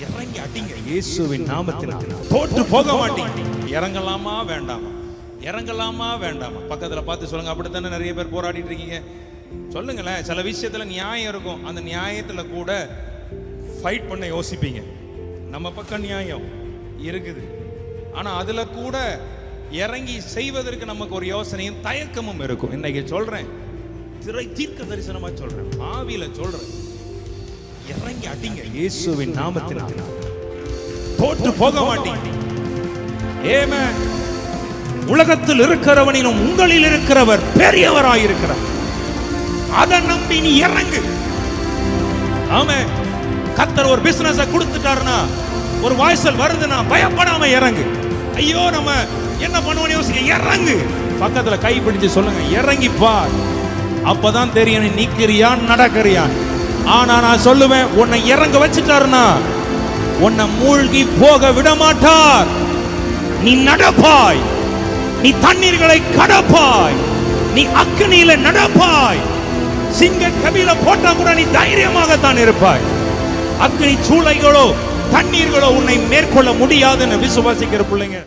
இறங்கி அடிங்க இயேசுவின் நாமத்தினால். தோற்று போக மாட்டீங்க. இறங்கலாமா வேண்டாமா? இறங்கலாமா வேண்டாமா? பக்கத்துல பார்த்து சொல்லுங்க. அப்படித்தானே நிறைய பேர் போராடிட்டு இருக்கீங்க. சொல்லுங்களேன். சில விஷயத்துல நியாயம் இருக்கும். அந்த நியாயத்துல கூட ஃபைட் பண்ண யோசிப்பீங்க. நம்ம பக்கம் நியாயம் இருக்குது, ஆனா அதுல கூட இறங்கி செய்வதற்கு நமக்கு ஒரு யோசனையும் தயக்கமும் இருக்கும். இன்னைக்கு சொல்றேன், தீர்க்க தரிசனமா சொல்றேன், ஆவியில சொல்றேன், இறங்கி அடிங்க இயேசுவின் நாமத்தினால். தோற்று போக மாட்டீங்க. ஆமென். உலகத்தில் இருக்கிறவனிலும் உங்களில் இருக்கிறவர் பெரியவராயிருக்கிறார். அதை நம்பி நீ இறங்கு. ஆமென். கர்த்தர் ஒரு பிசினஸ் கொடுத்துட்டாருன்னா, ஒரு வாய்ச்சல் வருதுன்னா பயப்படாம இறங்கு. ஐயோ நம்ம என்ன பண்ணுவோம் யோசிக்க, இறங்கு. பக்கத்துல கை பிடிச்சு சொல்லுங்க, இறங்கி பார். அப்பதான் தெரியும் நீ நிக்கிறியா நடக்கிறியா. ஆனா நான் சொல்லுவேன், உன்னை இறங்க வச்சுட்டாருன்னா உன்னை மூழ்கி போக விட மாட்டார். நீ நடப்பாய், நீ தண்ணீர்களை கடப்பாய், நீ அக்னியில நடப்பாய். சிங்க கபில போட்டா கூட நீ தைரியமாகத்தான் இருப்பாய். அக்னி சூளைகளோ தண்ணீர்களோ உன்னை மேற்கொள்ள முடியாதுன்னு விசுவாசிக்கிற பிள்ளைங்க.